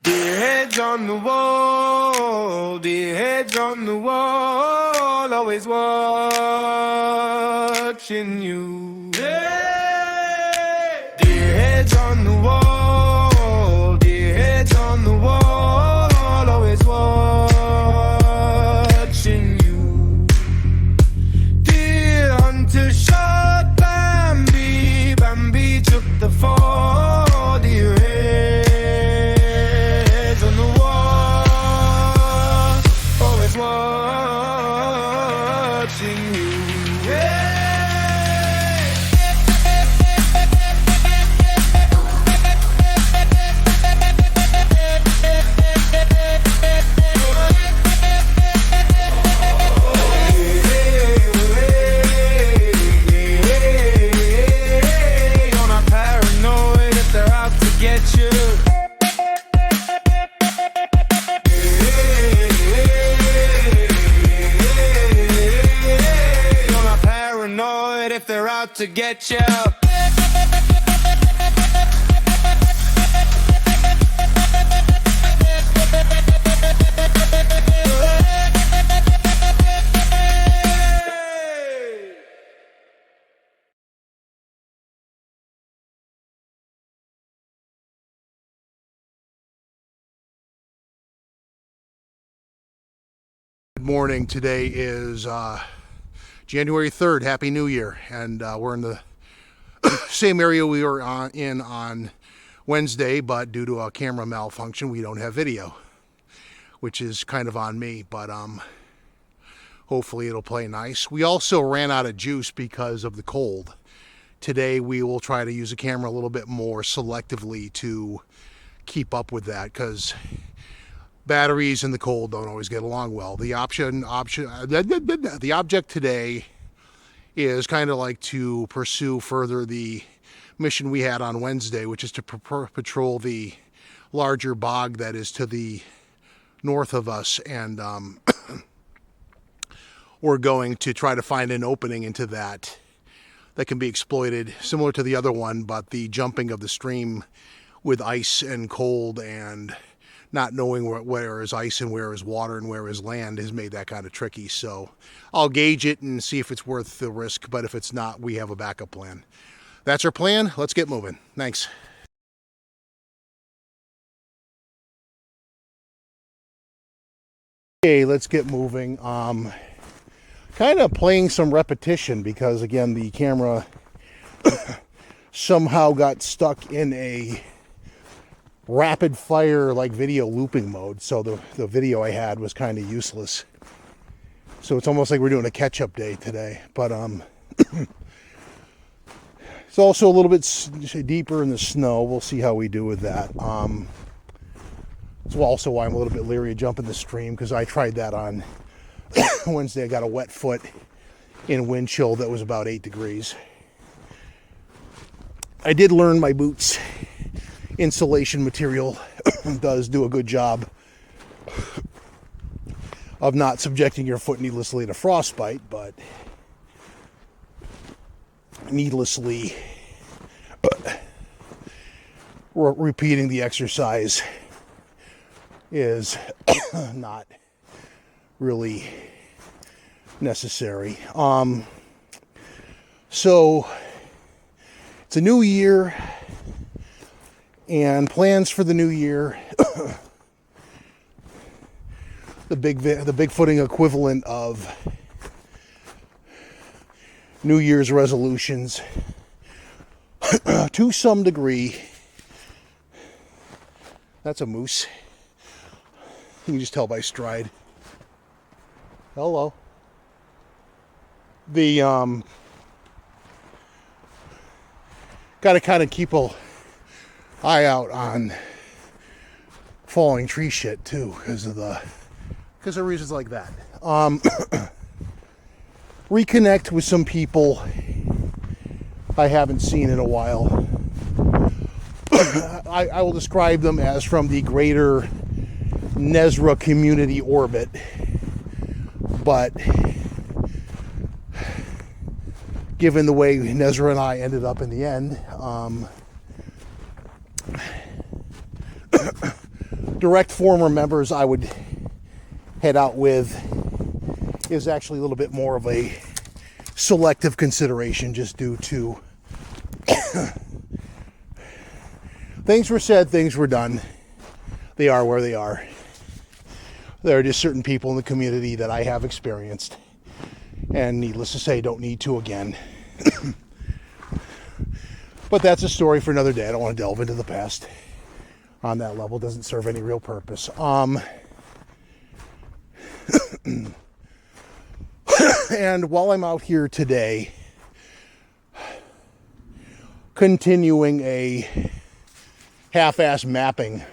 Dear heads on the wall, dear heads on the wall, always watching you. Hey! Dear heads on the wall, dear heads on the wall, always watching you. Dear hunter shot Bambi, Bambi took the fall, dear heads on the wall, always watching you. Yeah. You're not paranoid if they're out to get you. You're not paranoid if they're out to get you. Good morning. Today is January 3rd. Happy New Year. And we're in the same area we were on Wednesday, but due to a camera malfunction, we don't have video, which is kind of on me, but hopefully it'll play nice. We also ran out of juice because of the cold. Today we will try to use the camera a little bit more selectively to keep up with that, because batteries in the cold don't always get along well. The object today is kind of like to pursue further the mission we had on Wednesday, which is to patrol the larger bog that is to the north of us, and we're going to try to find an opening into that can be exploited, similar to the other one, but the jumping of the stream with ice and cold and not knowing where is ice and where is water and where is land has made that kind of tricky. So I'll gauge it and see if it's worth the risk, but if it's not, we have a backup plan. That's our plan. Let's get moving. Thanks. Okay, let's get moving. Kind of playing some repetition because, again, the camera somehow got stuck in a rapid fire like video looping mode, so the video I had was kind of useless. So it's almost like we're doing a catch-up day today, but it's also a little bit deeper in the snow. We'll see how we do with that. It's also why I'm a little bit leery of jumping the stream, because I tried that on Wednesday. I got a wet foot in wind chill that was about 8 degrees. I did learn my boots insulation material does do a good job of not subjecting your foot needlessly to frostbite, but needlessly repeating the exercise is not really necessary. So it's a new year, and plans for the new year. the big footing equivalent of New Year's resolutions to some degree. That's a moose. You can just tell by stride. Hello. The got to kind of keep a eye out on falling tree shit too, because of reasons like that. Reconnect with some people I haven't seen in a while. I will describe them as from the greater Nezra community orbit, but given the way Nezra and I ended up in the end, direct former members I would head out with is actually a little bit more of a selective consideration, just due to things were said, things were done. They are where they are. There are just certain people in the community that I have experienced, and needless to say, don't need to again. But that's a story for another day. I don't want to delve into the past on that level. It doesn't serve any real purpose. And while I'm out here today, continuing a half-ass mapping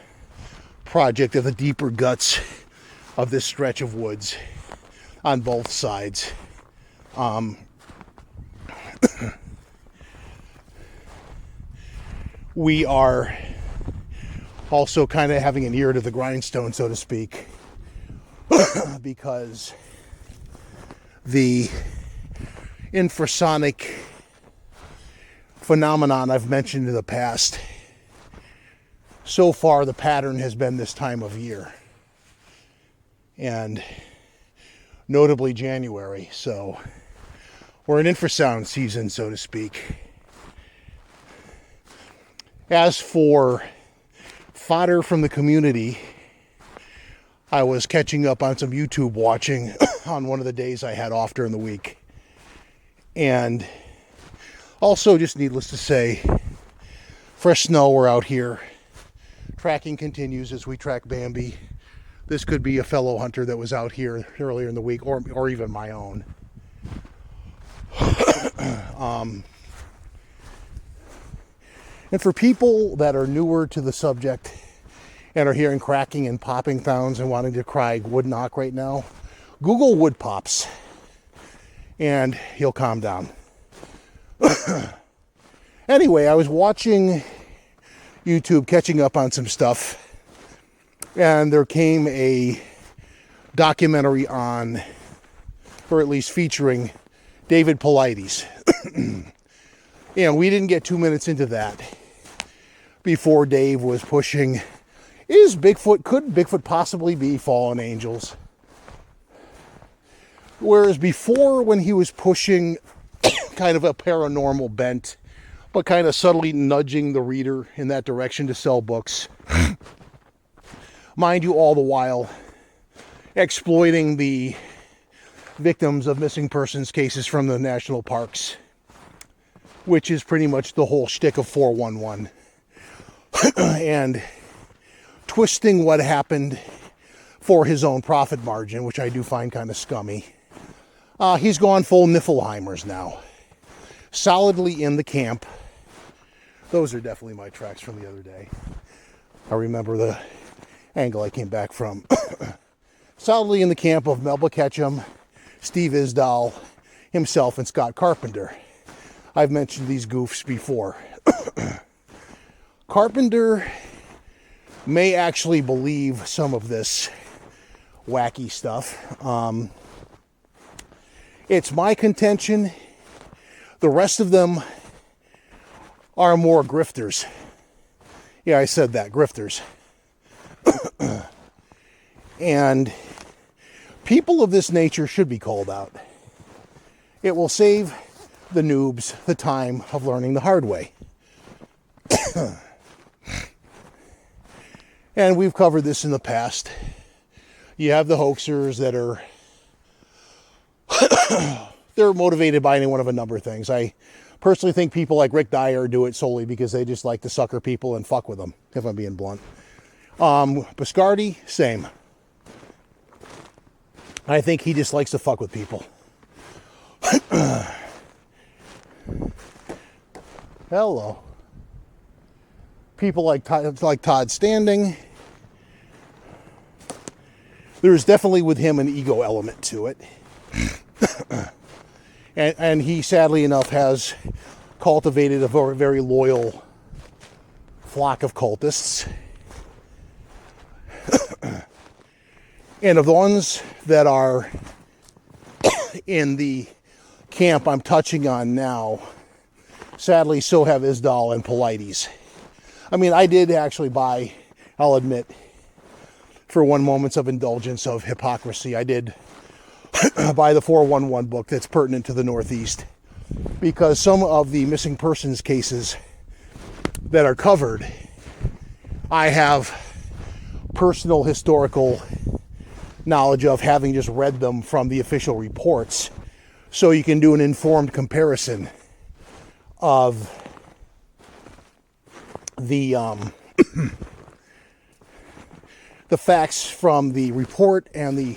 project of the deeper guts of this stretch of woods on both sides, we are also kind of having an ear to the grindstone, so to speak, because the infrasonic phenomenon I've mentioned in the past, so far the pattern has been this time of year, and notably January. So we're in infrasound season, so to speak. As for fodder from the community, I was catching up on some YouTube watching on one of the days I had off during the week. And also, just needless to say, fresh snow, we're out here. Tracking continues as we track Bambi. This could be a fellow hunter that was out here earlier in the week, or even my own. And for people that are newer to the subject and are hearing cracking and popping sounds and wanting to cry wood knock right now, Google wood pops and you'll calm down. Anyway, I was watching YouTube, catching up on some stuff, and there came a documentary on, or at least featuring, David Paulides. And we didn't get 2 minutes into that before Dave was pushing, could Bigfoot possibly be fallen angels? Whereas before, when he was pushing kind of a paranormal bent, but kind of subtly nudging the reader in that direction to sell books, mind you, all the while exploiting the victims of missing persons cases from the national parks, which is pretty much the whole shtick of 411. And twisting what happened for his own profit margin, which I do find kind of scummy. He's gone full Niflheimers now. Solidly in the camp. Those are definitely my tracks from the other day. I remember the angle I came back from. Solidly in the camp of Melba Ketchum, Steve Isdall, himself, and Scott Carpenter. I've mentioned these goofs before. Carpenter may actually believe some of this wacky stuff. It's my contention the rest of them are more grifters. Yeah, I said that, grifters. And people of this nature should be called out. It will save the noobs the time of learning the hard way. And we've covered this in the past. You have the hoaxers that are they're motivated by any one of a number of things. I personally think people like Rick Dyer do it solely because they just like to sucker people and fuck with them, if I'm being blunt. Biscardi, same. I think he just likes to fuck with people. Hello. People like Todd Standing. There's definitely with him an ego element to it. And he, sadly enough, has cultivated a very, very loyal flock of cultists. And of the ones that are in the camp I'm touching on now, sadly, so have Isdall and Paulides. I mean, I did actually buy, I'll admit, for one moments of indulgence of hypocrisy, I did buy the 411 book that's pertinent to the Northeast, because some of the missing persons cases that are covered, I have personal historical knowledge of, having just read them from the official reports, so you can do an informed comparison of the the facts from the report and the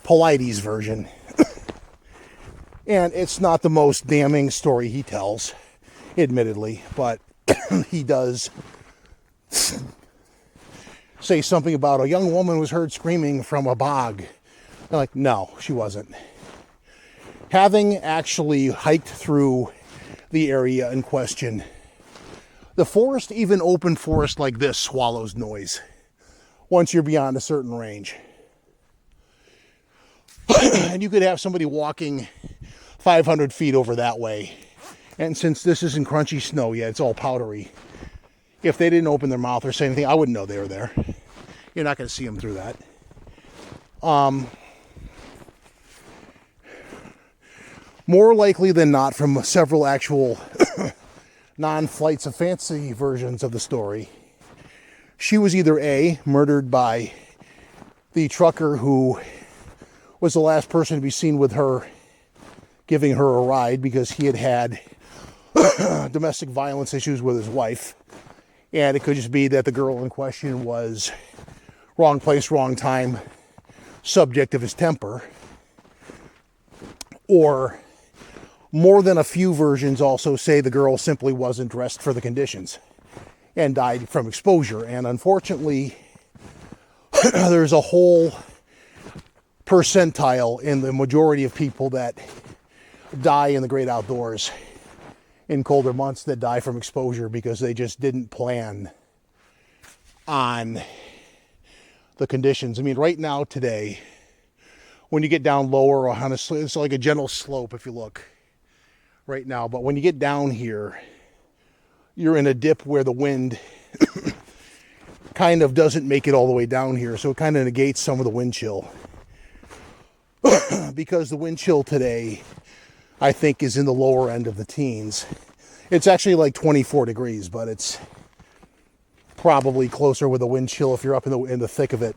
Paulides version. And it's not the most damning story he tells, admittedly, but he does say something about a young woman was heard screaming from a bog. I'm like, no, she wasn't. Having actually hiked through the area in question, the forest, even open forest like this, swallows noise once you're beyond a certain range. And you could have somebody walking 500 feet over that way, and since this isn't crunchy snow yet, it's all powdery, if they didn't open their mouth or say anything, I wouldn't know they were there. You're not going to see them through that. More likely than not, from several actual non-flights of fancy versions of the story, she was either A, murdered by the trucker who was the last person to be seen with her, giving her a ride, because he had domestic violence issues with his wife. And it could just be that the girl in question was wrong place, wrong time, subject of his temper. Or more than a few versions also say the girl simply wasn't dressed for the conditions and died from exposure. And unfortunately, there's a whole percentile in the majority of people that die in the great outdoors in colder months that die from exposure because they just didn't plan on the conditions. I mean, right now today, when you get down lower on a slope, it's like a gentle slope if you look right now, but when you get down here, you're in a dip where the wind kind of doesn't make it all the way down here, so it kind of negates some of the wind chill. Because the wind chill today, I think, is in the lower end of the teens. It's actually like 24 degrees, but it's probably closer with the wind chill if you're up in the thick of it.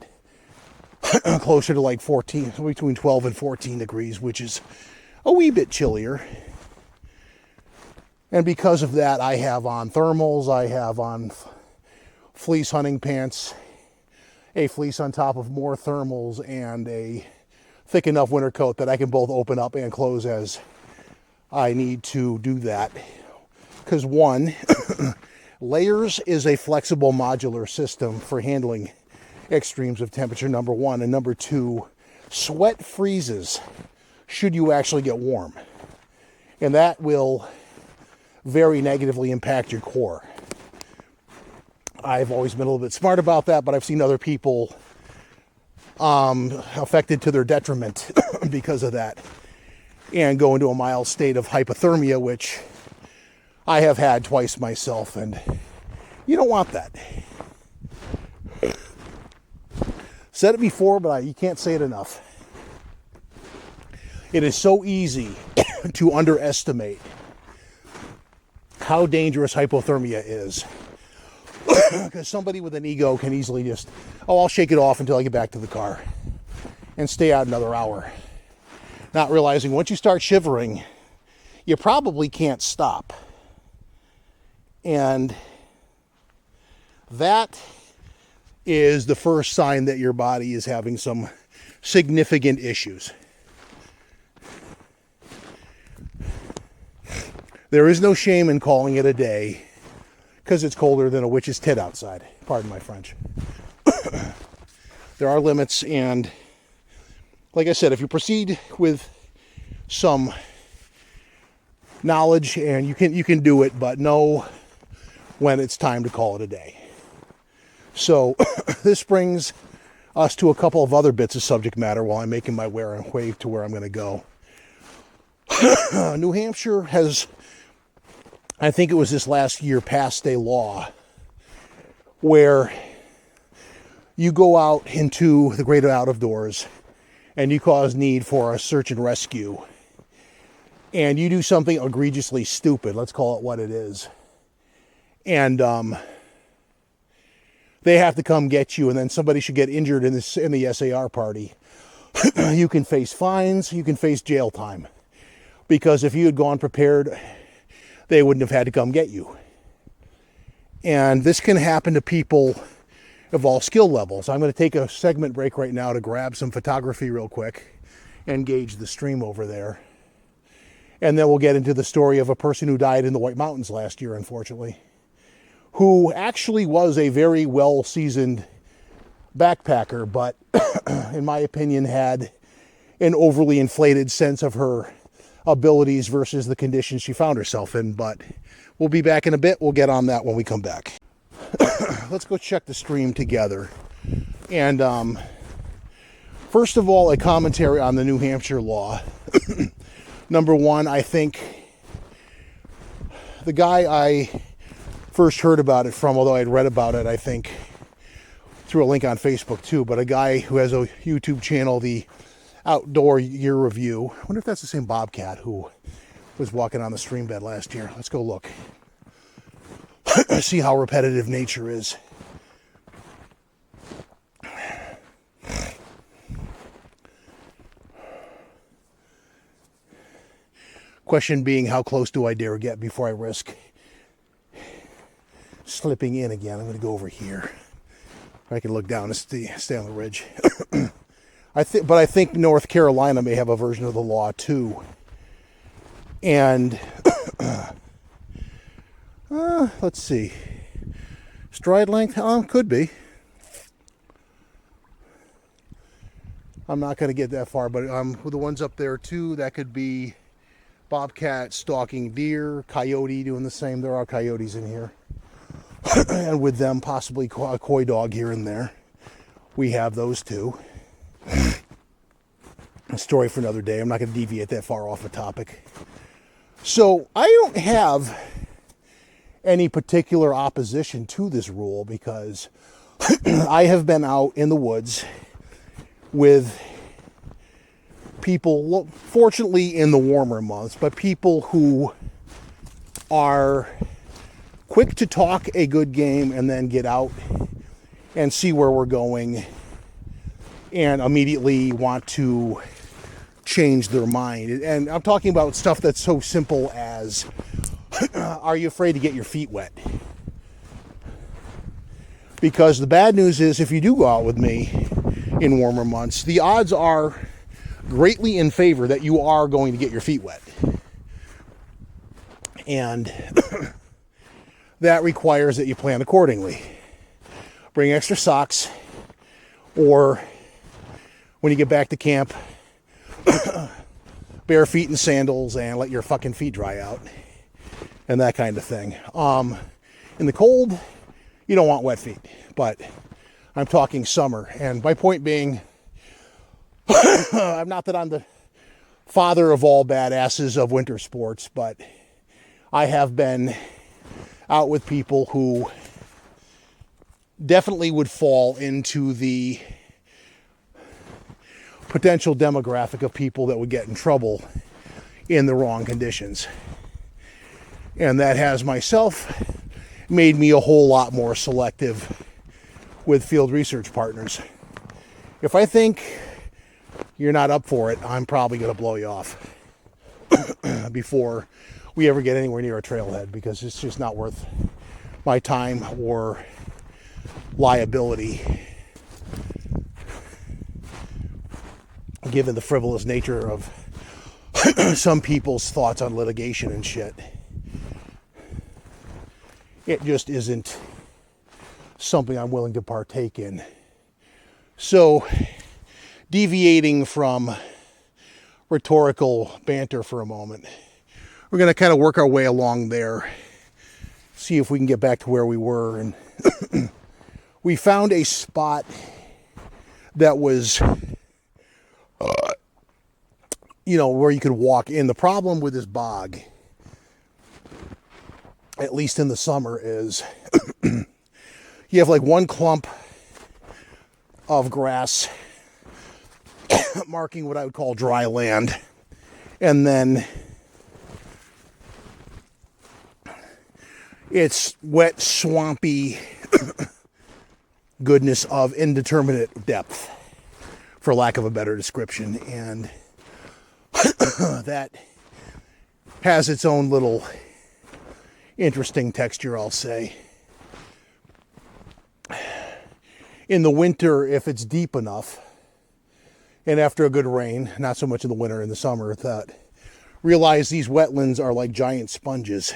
Closer to like 14, between 12 and 14 degrees, which is a wee bit chillier. And because of that, I have on thermals, I have on fleece hunting pants, a fleece on top of more thermals, and a thick enough winter coat that I can both open up and close as I need to do that. Because one, layers is a flexible modular system for handling extremes of temperature, number one. And number two, sweat freezes should you actually get warm. And that will very negatively impact your core. I've always been a little bit smart about that, but I've seen other people affected to their detriment because of that, and go into a mild state of hypothermia, which I have had twice myself, and you don't want that. Said it before, but you can't say it enough. It is so easy to underestimate how dangerous hypothermia is. Because somebody with an ego can easily just, I'll shake it off until I get back to the car and stay out another hour. Not realizing once you start shivering, you probably can't stop. And that is the first sign that your body is having some significant issues. There is no shame in calling it a day because it's colder than a witch's tit outside. Pardon my French. There are limits, and like I said, if you proceed with some knowledge, and you can do it, but know when it's time to call it a day. So this brings us to a couple of other bits of subject matter while I'm making my way to where I'm going to go. New Hampshire has, I think it was this last year, passed a law where you go out into the great out of doors and you cause need for a search and rescue, and you do something egregiously stupid, let's call it what it is, and they have to come get you, and then somebody should get injured in the SAR party, you can face fines, you can face jail time. Because if you had gone prepared, they wouldn't have had to come get you. And this can happen to people of all skill levels. I'm going to take a segment break right now to grab some photography real quick and gauge the stream over there. And then we'll get into the story of a person who died in the White Mountains last year, unfortunately, who actually was a very well-seasoned backpacker, but in my opinion had an overly inflated sense of her abilities versus the conditions she found herself in. But we'll be back in a bit. We'll get on that when we come back. Let's go check the stream together. And first of all, a commentary on the New Hampshire law. Number one, I think the guy I first heard about it from, although I'd read about it, I think, through a link on Facebook too, but a guy who has a YouTube channel, the Outdoor Year Review. I wonder if that's the same Bobcat who was walking on the stream bed last year. Let's go look. See how repetitive nature is. Question being, how close do I dare get before I risk slipping in again? I'm going to go over here. I can look down and stay on the ridge. But I think North Carolina may have a version of the law too. And let's see. Stride length? Could be. I'm not going to get that far, but with the ones up there too, that could be bobcat stalking deer, coyote doing the same. There are coyotes in here. And with them, possibly a coy dog here and there. We have those too. A story for another day. I'm not going to deviate that far off the topic. So I don't have any particular opposition to this rule because I have been out in the woods with people, well, fortunately in the warmer months, but people who are quick to talk a good game and then get out and see where we're going and immediately want to change their mind. And I'm talking about stuff that's so simple as, are you afraid to get your feet wet? Because the bad news is, if you do go out with me in warmer months, the odds are greatly in favor that you are going to get your feet wet. And that requires that you plan accordingly. Bring extra socks, or when you get back to camp, bare feet and sandals, and let your fucking feet dry out, and that kind of thing. In the cold, you don't want wet feet, but I'm talking summer. And my point being, not that I'm the father of all badasses of winter sports, but I have been out with people who definitely would fall into the potential demographic of people that would get in trouble in the wrong conditions. And that has myself made me a whole lot more selective with field research partners. If I think you're not up for it, I'm probably going to blow you off before we ever get anywhere near a trailhead, because it's just not worth my time or liability, given the frivolous nature of some people's thoughts on litigation and shit. It just isn't something I'm willing to partake in. So, deviating from rhetorical banter for a moment, we're going to kind of work our way along there, see if we can get back to where we were. And we found a spot that was, where you could walk in. The problem with this bog, at least in the summer, is you have like one clump of grass marking what I would call dry land. And then it's wet, swampy goodness of indeterminate depth, for lack of a better description. And that has its own little interesting texture, I'll say. In the winter, if it's deep enough, and after a good rain, not so much in the winter, in the summer, that realize these wetlands are like giant sponges.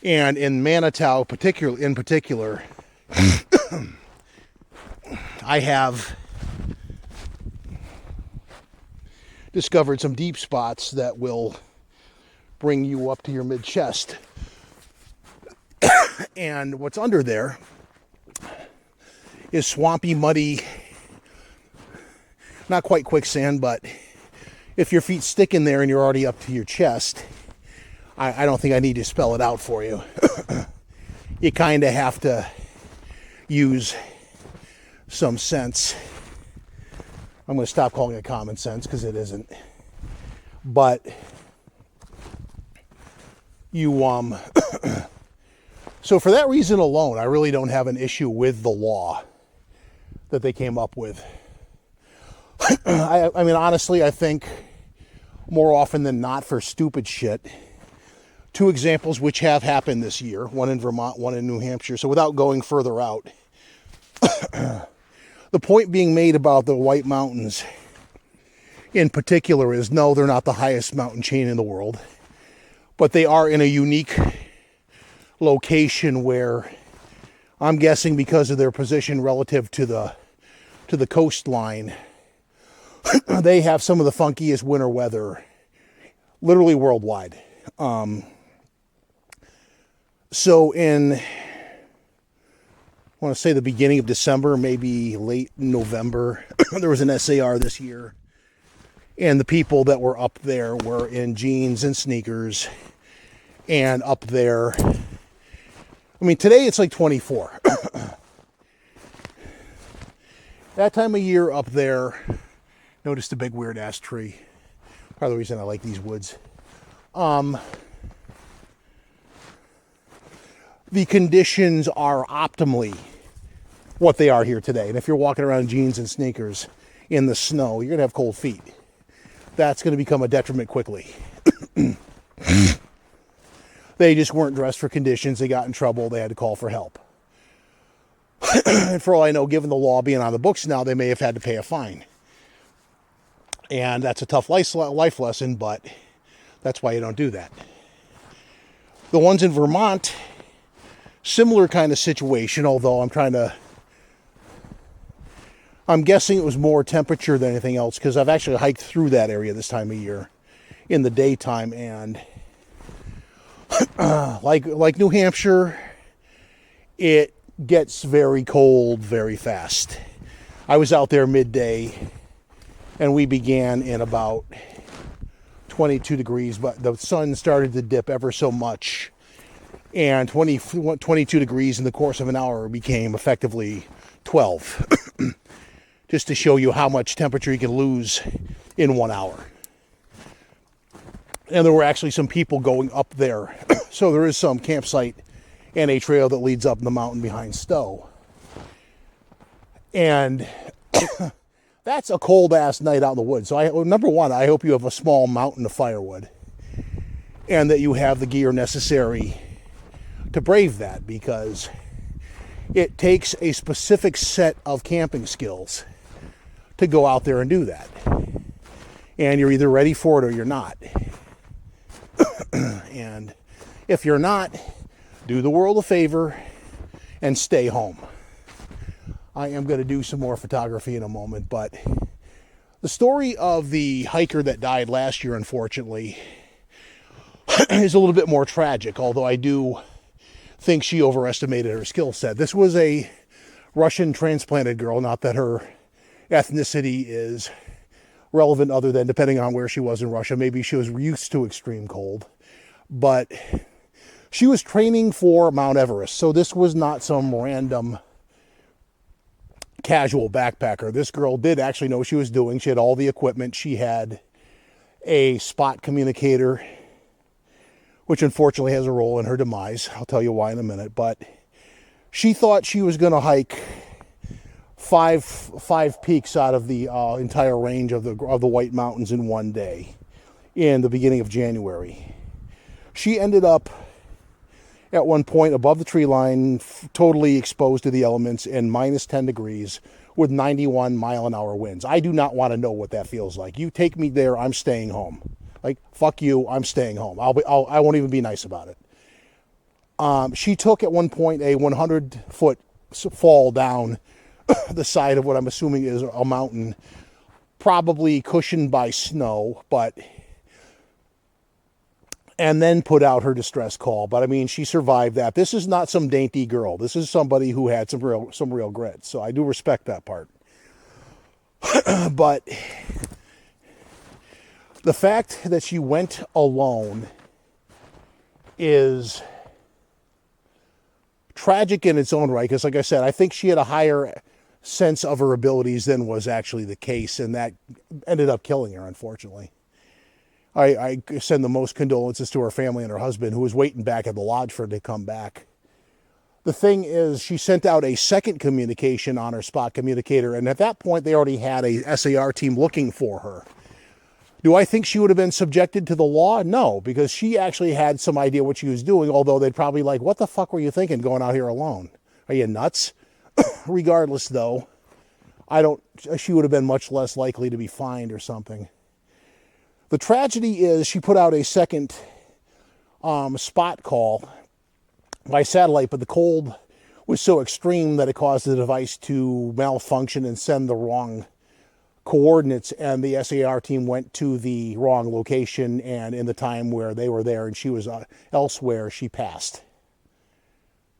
And in Manitou in particular, I have discovered some deep spots that will bring you up to your mid-chest. And what's under there is swampy, muddy, not quite quicksand, but if your feet stick in there and you're already up to your chest, I don't think I need to spell it out for you. You kind of have to use some sense. I'm going to stop calling it common sense because it isn't. But you, so for that reason alone, I really don't have an issue with the law that they came up with. I mean, honestly, I think more often than not, for stupid shit, two examples which have happened this year, one in Vermont, one in New Hampshire. So without going further out, the point being made about the White Mountains in particular is, no, they're not the highest mountain chain in the world, but they are in a unique location where, I'm guessing because of their position relative to the coastline, they have some of the funkiest winter weather literally worldwide. So in, I want to say the beginning of December, maybe late November, there was an SAR this year. And the people that were up there were in jeans and sneakers. And up there, I mean, today it's like 24. That time of year up there, notice the big weird ass tree. Part of the reason I like these woods. The conditions are optimally what they are here today. And if you're walking around in jeans and sneakers in the snow, you're going to have cold feet. That's going to become a detriment quickly. They just weren't dressed for conditions. They got in trouble. They had to call for help. And for all I know, given the law being on the books now, they may have had to pay a fine. And that's a tough life lesson, but that's why you don't do that. The ones in Vermont, similar kind of situation, although I'm guessing it was more temperature than anything else, because I've actually hiked through that area this time of year in the daytime, and like New Hampshire, it gets very cold very fast. I was out there midday, and we began in about 22 degrees, but the sun started to dip ever so much, and 22 degrees in the course of an hour became effectively 12. Just to show you how much temperature you can lose in 1 hour. And there were actually some people going up there. So there is some campsite and a trail that leads up the mountain behind Stowe. And that's a cold ass night out in the woods. So number one, I hope you have a small mountain of firewood and that you have the gear necessary to brave that, because it takes a specific set of camping skills to go out there and do that. And you're either ready for it or you're not. And if you're not, do the world a favor and stay home. I am going to do some more photography in a moment, but the story of the hiker that died last year, unfortunately, is a little bit more tragic, although I do think she overestimated her skill set. This was a Russian transplanted girl, not that her ethnicity is relevant other than depending on where she was in Russia. Maybe she was used to extreme cold, but she was training for Mount Everest. So this was not some random casual backpacker. This girl did actually know what she was doing. She had all the equipment. She had a spot communicator, which unfortunately has a role in her demise. I'll tell you why in a minute. But she thought she was going to hike five peaks out of the entire range of the White Mountains in one day in the beginning of January. She ended up at one point above the tree line, totally exposed to the elements and minus 10 degrees with 91 mile-an-hour winds. I do not want to know what that feels like. You take me there, I'm staying home. Like, fuck you, I'm staying home. I won't even be nice about it. She took at one point a 100-foot fall down the side of what I'm assuming is a mountain, probably cushioned by snow, and then put out her distress call. But I mean, she survived that. This is not some dainty girl. This is somebody who had some real grit. So I do respect that part. But the fact that she went alone is tragic in its own right. Because like I said, I think she had a higher sense of her abilities than was actually the case. And that ended up killing her, unfortunately. I send the most condolences to her family and her husband, who was waiting back at the lodge for her to come back. The thing is, she sent out a second communication on her spot communicator, and at that point, they already had a SAR team looking for her. Do I think she would have been subjected to the law? No, because she actually had some idea what she was doing, although they'd probably like, what the fuck were you thinking going out here alone? Are you nuts? Regardless, though, she would have been much less likely to be fined or something. The tragedy is she put out a second spot call by satellite, but the cold was so extreme that it caused the device to malfunction and send the wrong coordinates, and the SAR team went to the wrong location, and in the time where they were there and she was elsewhere, she passed.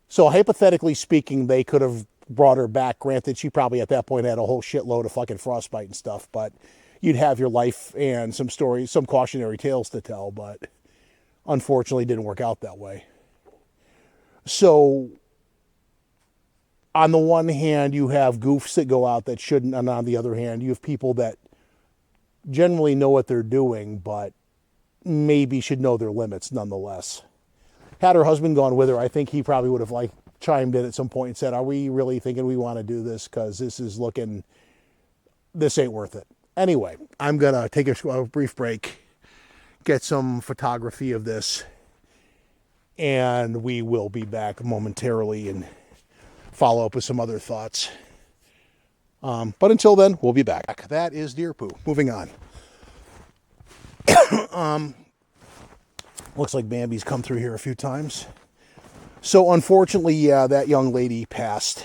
So hypothetically speaking, they could have brought her back. Granted, she probably at that point had a whole shitload of fucking frostbite and stuff, but you'd have your life and some stories, some cautionary tales to tell, but unfortunately didn't work out that way. So on the one hand, you have goofs that go out that shouldn't, and on the other hand, you have people that generally know what they're doing, but maybe should know their limits nonetheless. Had her husband gone with her, I think he probably would have chimed in at some point and said, are we really thinking we want to do this? Because this ain't worth it. Anyway, I'm going to take a brief break, get some photography of this, and we will be back momentarily and follow up with some other thoughts. But until then, we'll be back. That is deer poo. Moving on. Looks like Bambi's come through here a few times. So unfortunately, yeah, that young lady passed.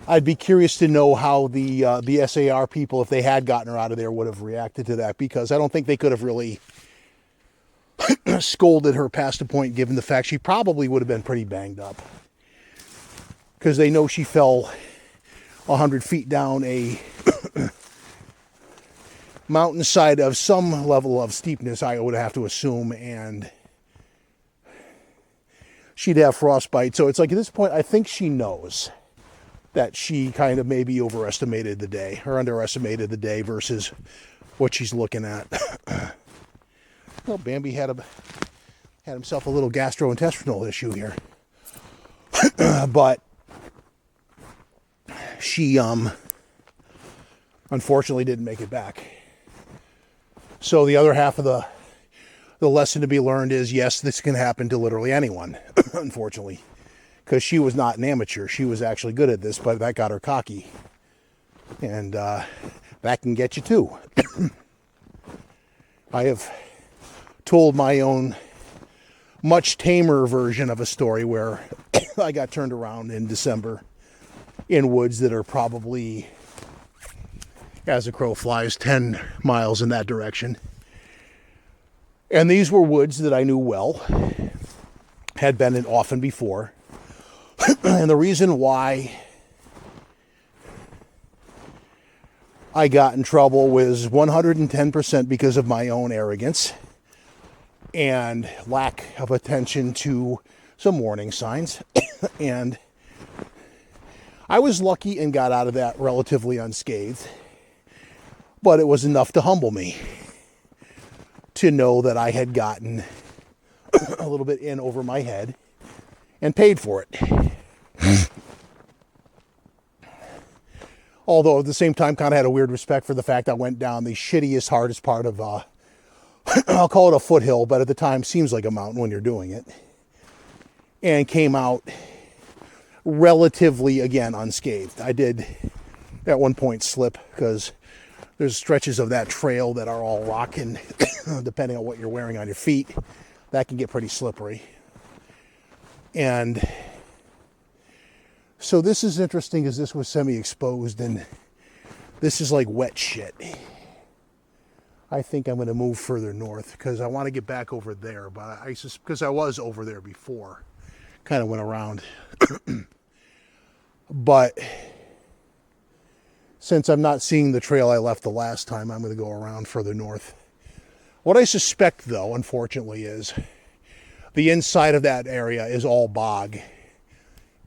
I'd be curious to know how the SAR people, if they had gotten her out of there, would have reacted to that, because I don't think they could have really scolded her past a point, given the fact she probably would have been pretty banged up. Because they know she fell 100 feet down a mountainside of some level of steepness, I would have to assume, and she'd have frostbite. So it's like at this point, I think she knows that she kind of maybe overestimated the day or underestimated the day versus what she's looking at. Well, Bambi had himself a little gastrointestinal issue here. But she unfortunately didn't make it back. So the other half of the lesson to be learned is, yes, this can happen to literally anyone, unfortunately. Because she was not an amateur. She was actually good at this, but that got her cocky. And that can get you too. I have told my own much tamer version of a story where I got turned around in December in woods that are probably, as a crow flies, 10 miles in that direction. And these were woods that I knew well, had been in often before. And the reason why I got in trouble was 110% because of my own arrogance and lack of attention to some warning signs. And I was lucky and got out of that relatively unscathed, but it was enough to humble me to know that I had gotten a little bit in over my head and paid for it. Although at the same time, kind of had a weird respect for the fact I went down the shittiest, hardest part of, I'll call it a foothill, but at the time seems like a mountain when you're doing it. And came out relatively, again, unscathed. I did at one point slip because there's stretches of that trail that are all rock, and depending on what you're wearing on your feet, that can get pretty slippery. And so this is interesting because this was semi-exposed and this is like wet shit. I think I'm going to move further north because I want to get back over there, but because I was over there before, kind of went around. But since I'm not seeing the trail I left the last time, I'm going to go around further north. What I suspect, though, unfortunately, is the inside of that area is all bog.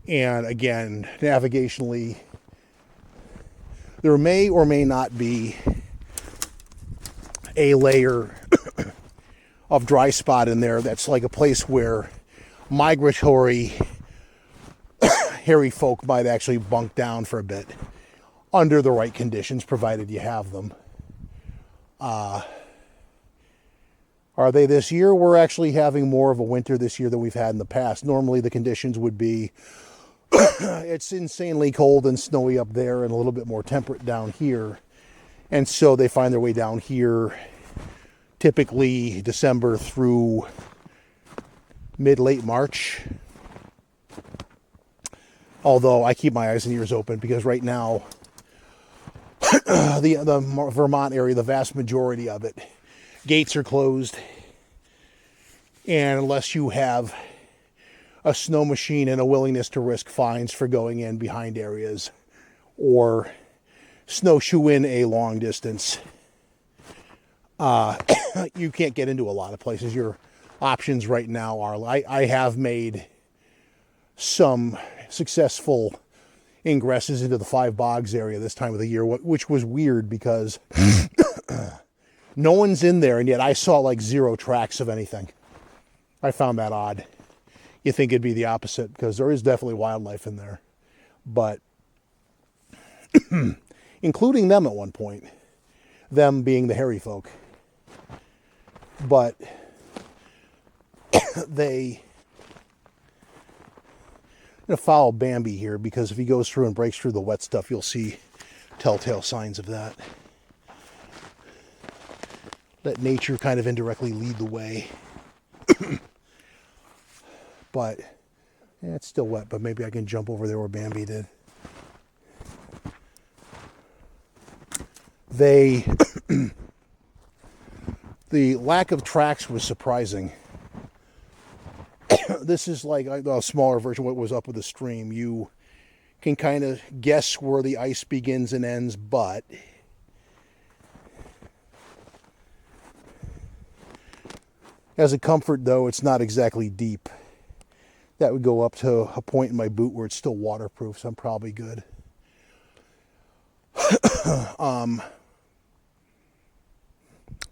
And again, navigationally, there may or may not be a layer of dry spot in there that's like a place where migratory hairy folk might actually bunk down for a bit under the right conditions, provided you have them. Are they this year? We're actually having more of a winter this year than we've had in the past. Normally the conditions would be it's insanely cold and snowy up there and a little bit more temperate down here. And so they find their way down here typically December through mid-late March. Although I keep my eyes and ears open because right now the Vermont area, the vast majority of it, gates are closed. And unless you have a snow machine and a willingness to risk fines for going in behind areas or snowshoe in a long distance, you can't get into a lot of places. Your options right now are, I have made some successful ingresses into the Five Bogs area this time of the year, which was weird because no one's in there, and yet I saw like 0 tracks of anything. I found that odd. You think it'd be the opposite because there is definitely wildlife in there, but including them at one point, them being the hairy folk. But I'm going to follow Bambi here because if he goes through and breaks through the wet stuff, you'll see telltale signs of that. Let nature kind of indirectly lead the way. But yeah, it's still wet, but maybe I can jump over there where Bambi did. The lack of tracks was surprising. This is like a smaller version of what was up with the stream. You can kind of guess where the ice begins and ends, but as a comfort, though, it's not exactly deep. That would go up to a point in my boot where it's still waterproof, so I'm probably good.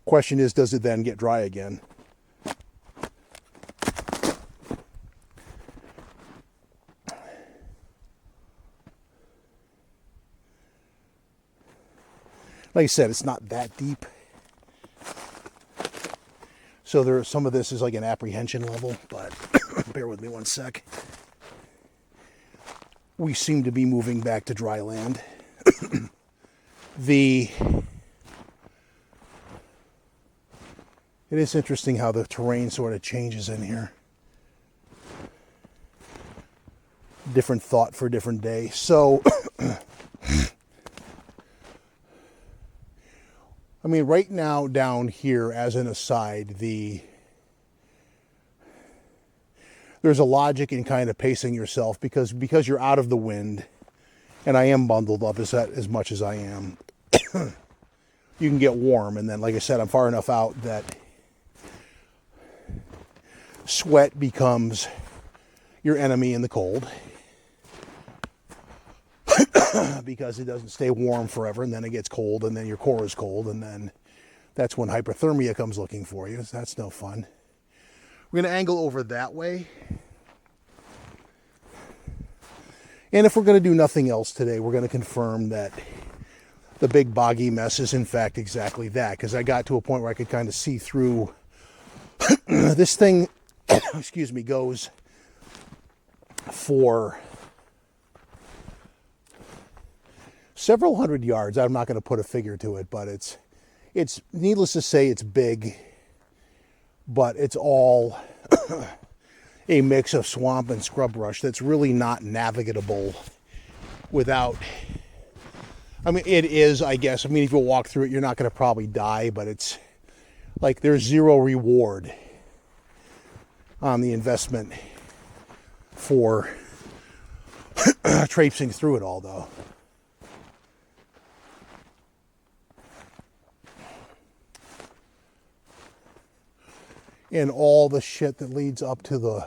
Question is, does it then get dry again? Like I said, it's not that deep. So there, some of this is like an apprehension level, but bear with me one sec. We seem to be moving back to dry land. It is interesting how the terrain sort of changes in here. Different thought for a different day. So, I mean, right now down here, as an aside, there's a logic in kind of pacing yourself because you're out of the wind, and I am bundled up as much as I am. You can get warm, and then, like I said, I'm far enough out that sweat becomes your enemy in the cold. because it doesn't stay warm forever, and then it gets cold, and then your core is cold, and then that's when hypothermia comes looking for you. So that's no fun. We're going to angle over that way. And if we're going to do nothing else today, we're going to confirm that the big boggy mess is in fact exactly that, because I got to a point where I could kind of see through this thing, excuse me, goes for several hundred yards. I'm not going to put a figure to it, but it's needless to say, it's big, but it's all a mix of swamp and scrub brush that's really not navigable without, I mean, it is, I guess. I mean, if you walk through it, you're not going to probably die, but it's like there's zero reward on the investment for traipsing through it all, though. And all the shit that leads up to the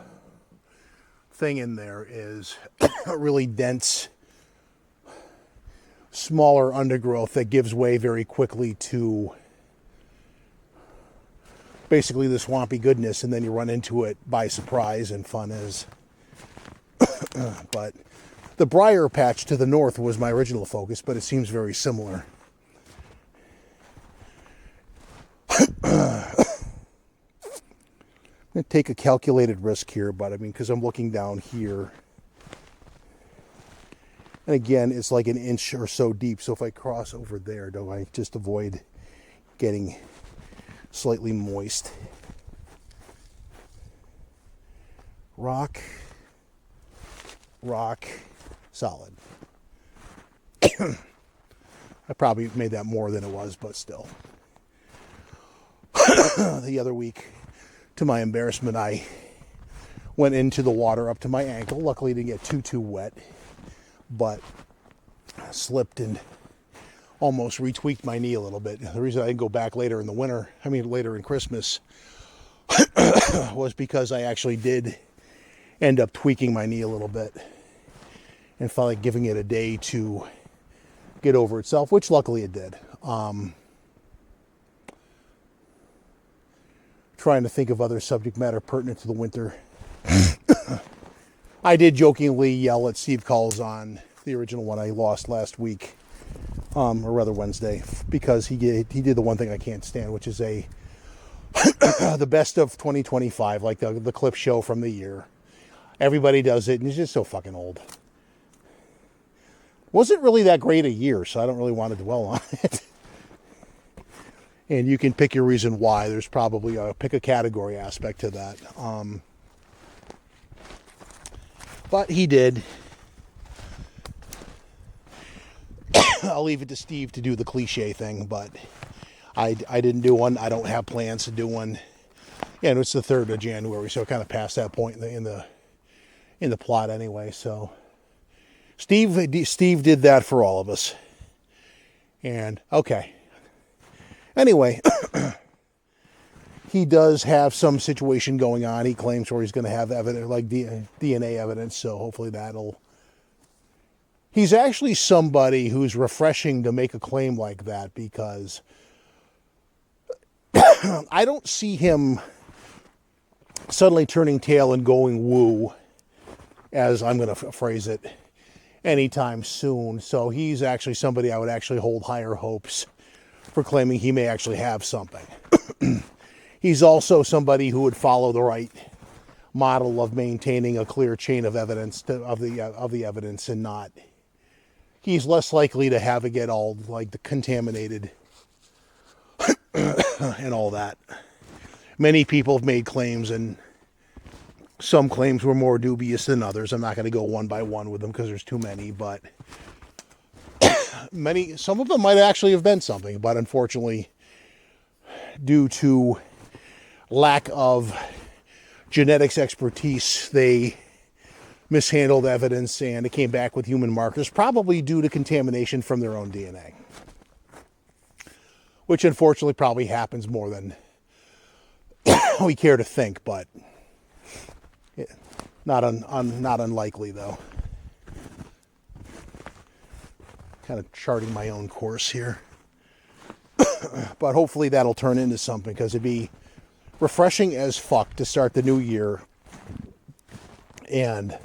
thing in there is really dense, smaller undergrowth that gives way very quickly to basically the swampy goodness, and then you run into it by surprise, and fun is. But the briar patch to the north was my original focus, but it seems very similar. I'm going to take a calculated risk here, but I mean, because I'm looking down here. And again, it's like an inch or so deep. So if I cross over there, do I just avoid getting slightly moist? Rock, solid. I probably made that more than it was, but still. The other week, to my embarrassment, I went into the water up to my ankle. Luckily, it didn't get too wet, but slipped and almost retweaked my knee a little bit. The reason I didn't go back later in the winter, later in Christmas, was because I actually did end up tweaking my knee a little bit and felt like giving it a day to get over itself, which luckily it did. Trying to think of other subject matter pertinent to the winter. I did jokingly yell at Steve Culls on the original one I lost last week, or rather Wednesday, because he did the one thing I can't stand, which is the best of 2025, like the clip show from the year. Everybody does it, and it's just so fucking old. Wasn't really that great a year, so I don't really want to dwell on it. And you can pick your reason why. There's probably pick a category aspect to that. But he did. I'll leave it to Steve to do the cliche thing, but I didn't do one. I don't have plans to do one. And it's the 3rd of January, so kind of past that point in the plot anyway. So Steve did that for all of us. And okay. Anyway, he does have some situation going on. He claims where he's going to have evidence, like DNA evidence. So hopefully that'll. He's actually somebody who's refreshing to make a claim like that, because I don't see him suddenly turning tail and going woo, as I'm going to phrase it, anytime soon. So he's actually somebody I would actually hold higher hopes for claiming he may actually have something. He's also somebody who would follow the right model of maintaining a clear chain of evidence of the evidence, and not. He's less likely to have it get all like the contaminated and all that. Many people have made claims, and some claims were more dubious than others. I'm not going to go one by one with them because there's too many, but some of them might actually have been something, but unfortunately, due to lack of genetics expertise, they mishandled evidence, and it came back with human markers, probably due to contamination from their own DNA, which unfortunately probably happens more than we care to think, but not unlikely though. Kind of charting my own course here. But hopefully that'll turn into something, because it'd be refreshing as fuck to start the new year. And,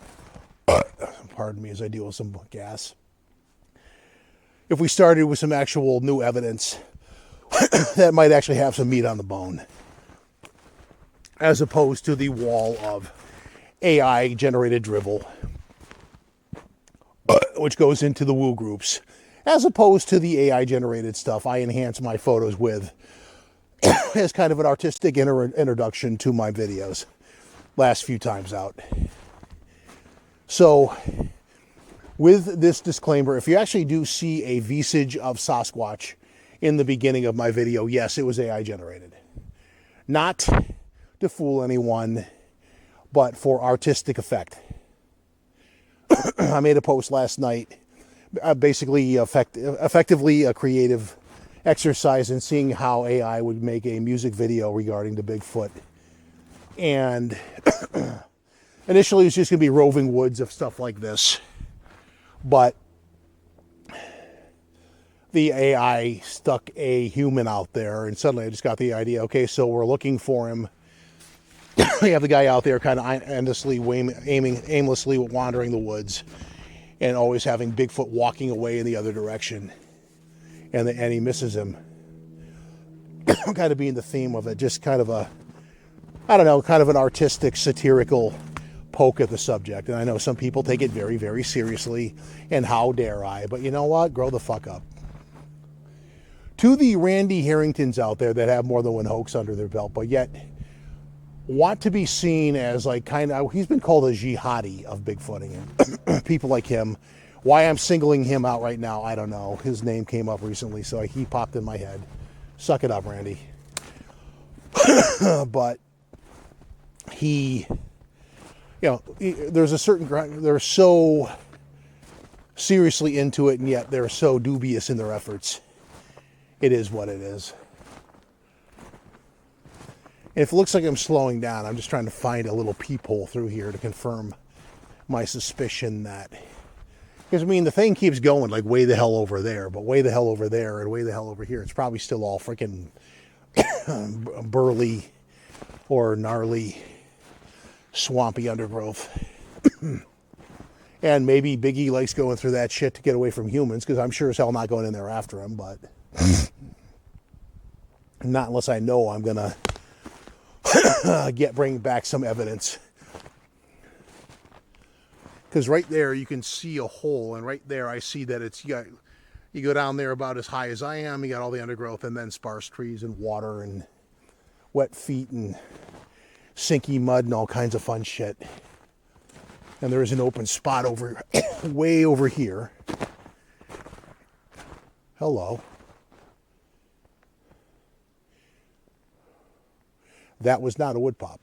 pardon me as I deal with some gas. If we started with some actual new evidence that might actually have some meat on the bone, as opposed to the wall of AI generated drivel, which goes into the woo groups, as opposed to the AI generated stuff I enhance my photos with as kind of an artistic introduction to my videos last few times out. So with this disclaimer, if you actually do see a visage of Sasquatch in the beginning of my video, yes, it was AI generated. Not to fool anyone, but for artistic effect. I made a post last night, basically effectively a creative exercise in seeing how AI would make a music video regarding the Bigfoot. And initially it was just going to be roving woods of stuff like this. But the AI stuck a human out there, and suddenly I just got the idea, okay, so we're looking for him. We have the guy out there kind of aimlessly wandering the woods, and always having Bigfoot walking away in the other direction. And he misses him. Kind of being the theme of it, just kind of a, I don't know, kind of an artistic, satirical poke at the subject. And I know some people take it very, very seriously, and how dare I, but you know what? Grow the fuck up. To the Randy Harringtons out there that have more than one hoax under their belt, but yet want to be seen as like kind of, he's been called a jihadi of Bigfooting, and people like him. Why I'm singling him out right now, I don't know. His name came up recently, so he popped in my head. Suck it up, Randy. But he, you know, there's a certain, they're so seriously into it, and yet they're so dubious in their efforts. It is what it is. And if it looks like I'm slowing down, I'm just trying to find a little peephole through here to confirm my suspicion that, because I mean, the thing keeps going like way the hell over there, but way the hell over there and way the hell over here. It's probably still all freaking burly or gnarly, swampy undergrowth. And maybe Biggie likes going through that shit to get away from humans, because I'm sure as hell not going in there after him, but not unless I know I'm gonna bring back some evidence. Because right there you can see a hole, and right there I see that it's, you go down there about as high as I am, you got all the undergrowth, and then sparse trees and water and wet feet and sinky mud and all kinds of fun shit. And there is an open spot over way over here. Hello. That was not a wood pop.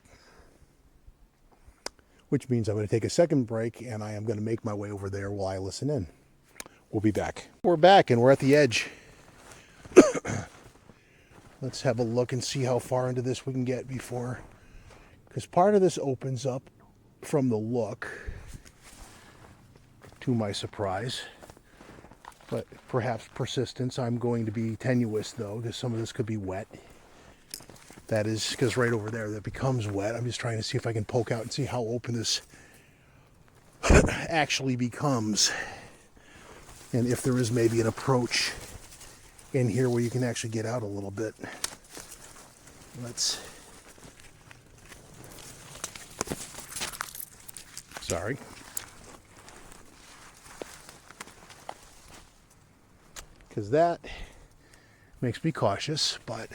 Which means I'm going to take a second break, and I am going to make my way over there while I listen in. We'll be back. We're back, and we're at the edge. Let's have a look and see how far into this we can get before, because part of this opens up from the look, to my surprise. But perhaps persistence. I'm going to be tenuous, though, because some of this could be wet. That is, because right over there that becomes wet. I'm just trying to see if I can poke out and see how open this actually becomes. And if there is maybe an approach in here where you can actually get out a little bit. Let's... Sorry. Because that makes me cautious, but...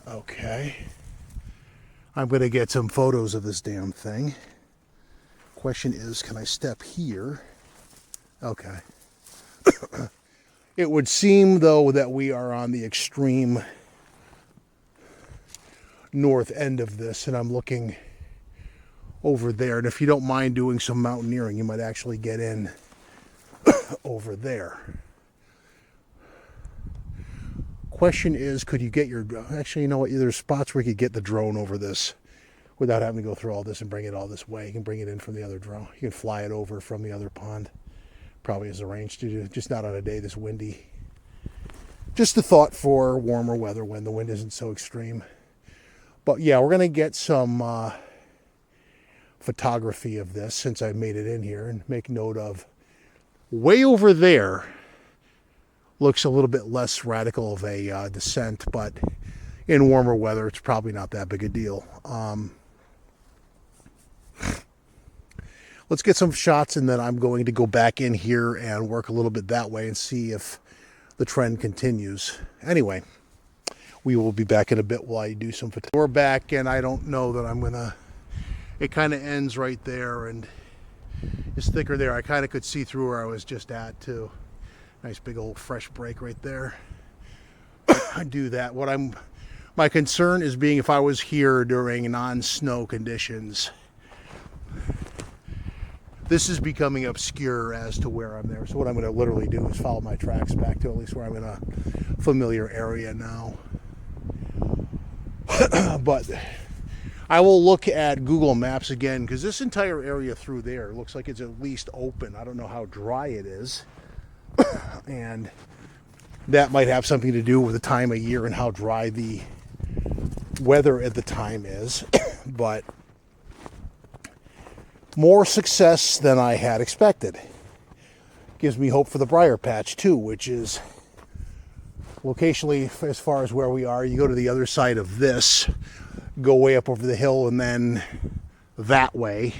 Okay. I'm going to get some photos of this damn thing. Question is, can I step here? Okay. It would seem, though, that we are on the extreme north end of this, and I'm looking over there. And if you don't mind doing some mountaineering, you might actually get in over there. Question is, could you get your... Actually, you know what? There's spots where you could get the drone over this without having to go through all this and bring it all this way. You can bring it in from the other drone. You can fly it over from the other pond. Probably is arranged to do, just not on a day this windy. Just a thought for warmer weather when the wind isn't so extreme. But yeah, we're going to get some photography of this since I made it in here, and make note of way over there. Looks a little bit less radical of a descent, but in warmer weather, it's probably not that big a deal. Let's get some shots, and then I'm going to go back in here and work a little bit that way and see if the trend continues. Anyway, we will be back in a bit while I do some photography. We're back, and I don't know that I'm going to... It kind of ends right there, and it's thicker there. I kind of could see through where I was just at, too. Nice big old fresh break right there. I do that. My concern is being if I was here during non-snow conditions. This is becoming obscure as to where I'm there. So what I'm going to literally do is follow my tracks back to at least where I'm in a familiar area now. But I will look at Google Maps again, because this entire area through there looks like it's at least open. I don't know how dry it is. And that might have something to do with the time of year and how dry the weather at the time is. But more success than I had expected. Gives me hope for the Briar Patch too, which is locationally, as far as where we are, you go to the other side of this, go way up over the hill, and then that way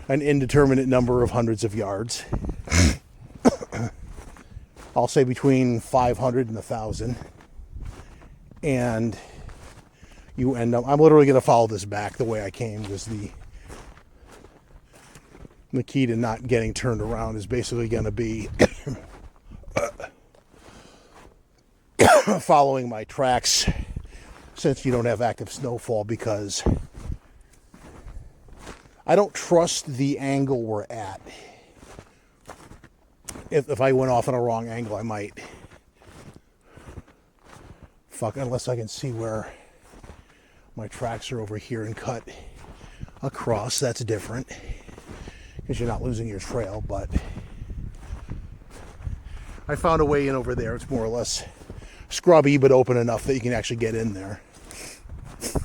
an indeterminate number of hundreds of yards. I'll say between 500 and 1,000. And you end up... I'm literally going to follow this back the way I came, because the key to not getting turned around is basically going to be following my tracks, since you don't have active snowfall, because I don't trust the angle we're at. If I went off on a wrong angle, I might... unless I can see where my tracks are over here and cut across. That's different, because you're not losing your trail. But I found a way in over there. It's more or less scrubby, but open enough that you can actually get in there. You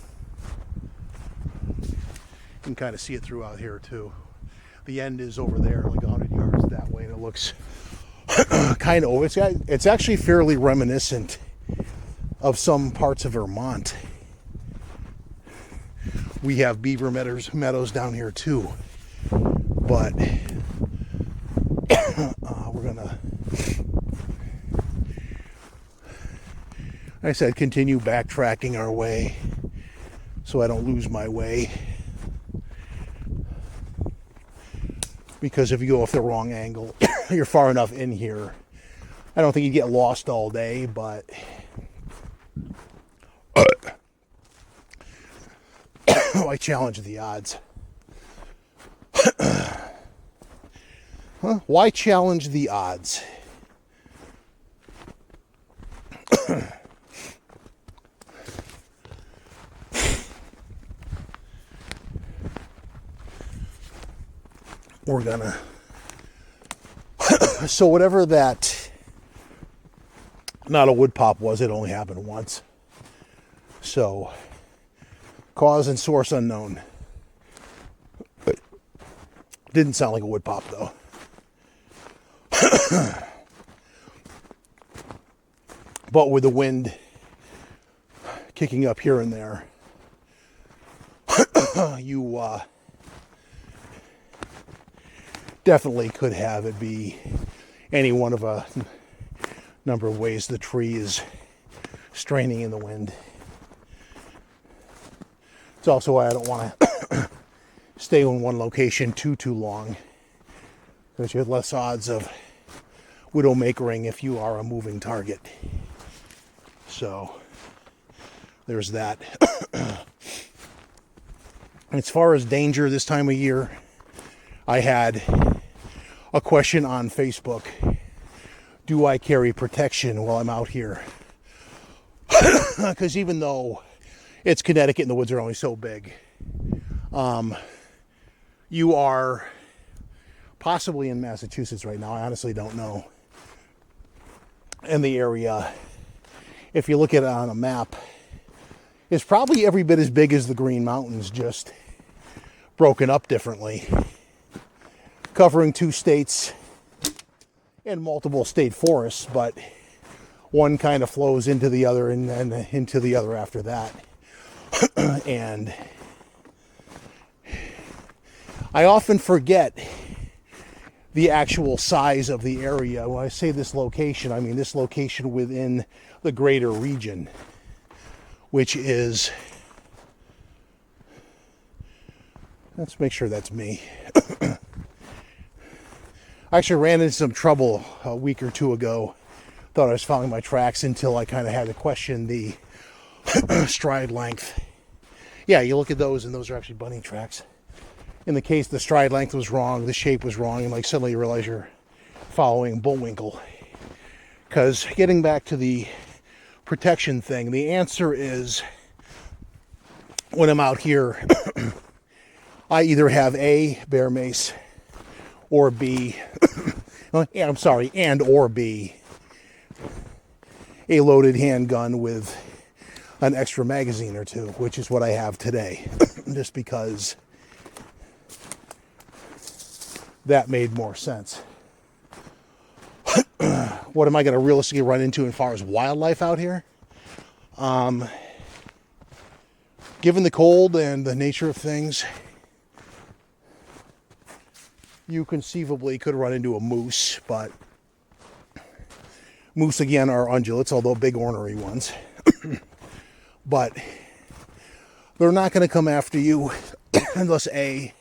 can kind of see it throughout here too. The end is over there, like 100 yards that way, and it looks kind of... It's actually fairly reminiscent of some parts of Vermont. We have beaver meadows down here too, but we're gonna, like I said, continue backtracking our way so I don't lose my way. Because if you go off the wrong angle, you're far enough in here. I don't think you get lost all day, but I challenge the odds. Huh? Why challenge the odds? We're gonna... So whatever that... Not a wood pop was, it only happened once. So... Cause and source unknown. Didn't sound like a wood pop though. But with the wind kicking up here and there, you definitely could have it be any one of a number of ways the tree is straining in the wind. It's also why I don't want to stay in one location too long, because you have less odds of widowmakering if you are a moving target. So there's that. As far as danger this time of year, I had a question on Facebook. Do I carry protection while I'm out here? Because even though It's Connecticut and the woods are only so big. You are possibly in Massachusetts right now. I honestly don't know. And the area, if you look at it on a map, is probably every bit as big as the Green Mountains, just broken up differently. Covering 2 states and multiple state forests, but one kind of flows into the other and then into the other after that. And I often forget the actual size of the area. When I say this location, I mean this location within the greater region, which is, let's make sure that's me. I actually ran into some trouble a week or 2 ago. Thought I was following my tracks until I kind of had to question the stride length. Yeah, you look at those and those are actually bunny tracks. In the case the stride length was wrong, the shape was wrong, and like suddenly you realize you're following Bullwinkle. Because getting back to the protection thing, the answer is when I'm out here, I either have A, bear mace, or B, I'm sorry, and or B, a loaded handgun with an extra magazine or 2, which is what I have today, just because that made more sense. What am I going to realistically run into as far as wildlife out here? Given the cold and the nature of things, you conceivably could run into a moose, but moose again are ungulates, although big ornery ones. But they're not going to come after you unless A,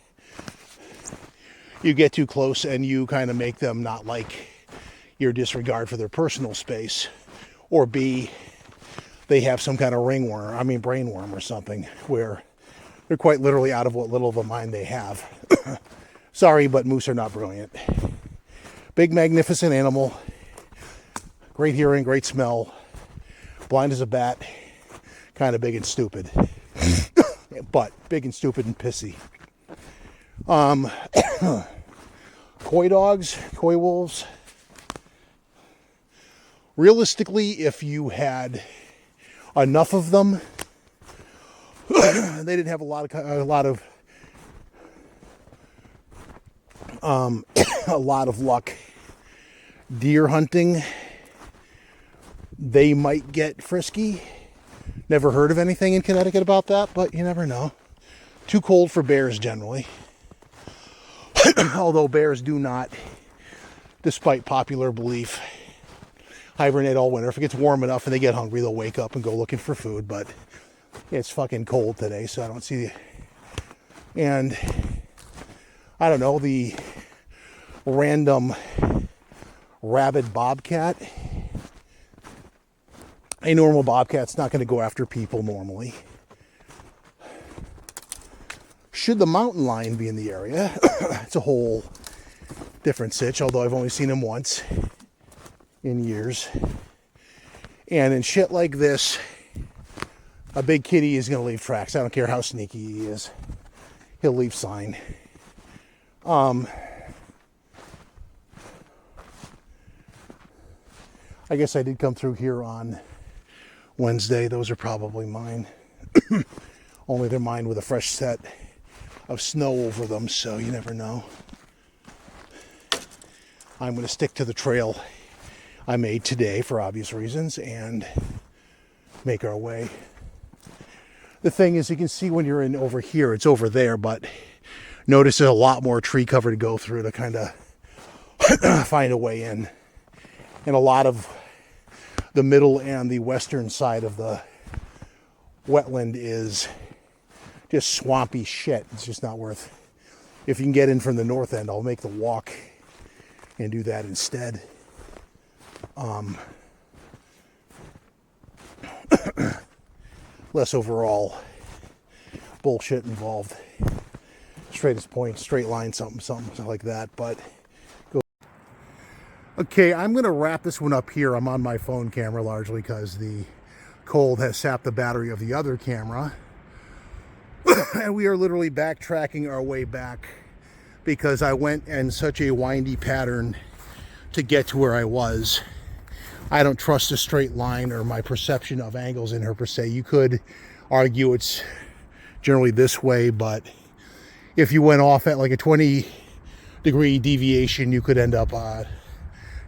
you get too close and you kind of make them not like your disregard for their personal space, or B, they have some kind of brainworm or something where they're quite literally out of what little of a mind they have. Sorry, but moose are not brilliant. Big, magnificent animal, great hearing, great smell, blind as a bat, kind of big and stupid. But big and stupid and pissy. Coy dogs, coy wolves. Realistically, if you had enough of them, they didn't have a lot of luck deer hunting. They might get frisky. Never heard of anything in Connecticut about that, but you never know. Too cold for bears generally. Although bears do not, despite popular belief, hibernate all winter. If it gets warm enough and they get hungry, they'll wake up and go looking for food, but it's fucking cold today, so I don't see. And I don't know, the random rabid bobcat. A normal bobcat's not going to go after people normally. Should the mountain lion be in the area, it's a whole different sitch, although I've only seen him once in years. And in shit like this, a big kitty is going to leave tracks. I don't care how sneaky he is. He'll leave sign. I guess I did come through here on Wednesday. Those are probably mine. Only they're mine with a fresh set of snow over them, so you never know. I'm going to stick to the trail I made today for obvious reasons and make our way. The thing is, you can see when you're in over here, it's over there, but notice there's a lot more tree cover to go through to kind of find a way in. And a lot of the middle and the western side of the wetland is just swampy shit. It's just not worth. If you can get in from the north end, I'll make the walk and do that instead. Less overall bullshit involved. Straightest point, straight line, something like that. But go. Okay, I'm gonna wrap this one up here. I'm on my phone camera largely because the cold has sapped the battery of the other camera. And we are literally backtracking our way back because I went in such a windy pattern to get to where I was. I don't trust a straight line or my perception of angles in her per se. You could argue it's generally this way, but if you went off at like a 20-degree deviation, you could end up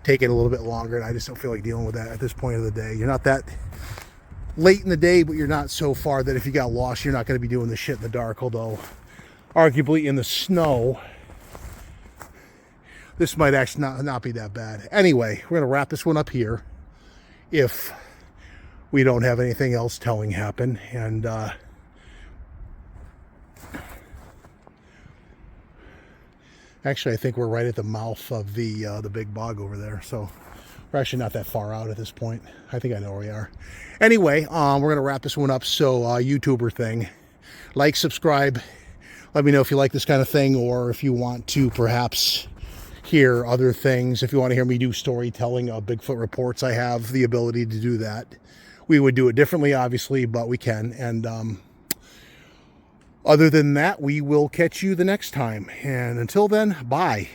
taking a little bit longer, and I just don't feel like dealing with that at this point of the day. You're not that late in the day, but you're not so far that if you got lost, you're not going to be doing this shit in the dark, although arguably in the snow, this might actually not be that bad. Anyway, we're going to wrap this one up here if we don't have anything else telling happen. And actually, I think we're right at the mouth of the big bog over there. So we're actually not that far out at this point. I think I know where we are. Anyway, we're going to wrap this one up. So YouTuber thing. Like, subscribe. Let me know if you like this kind of thing, or if you want to perhaps hear other things. If you want to hear me do storytelling of Bigfoot reports, I have the ability to do that. We would do it differently, obviously, but we can. And other than that, we will catch you the next time. And until then, bye.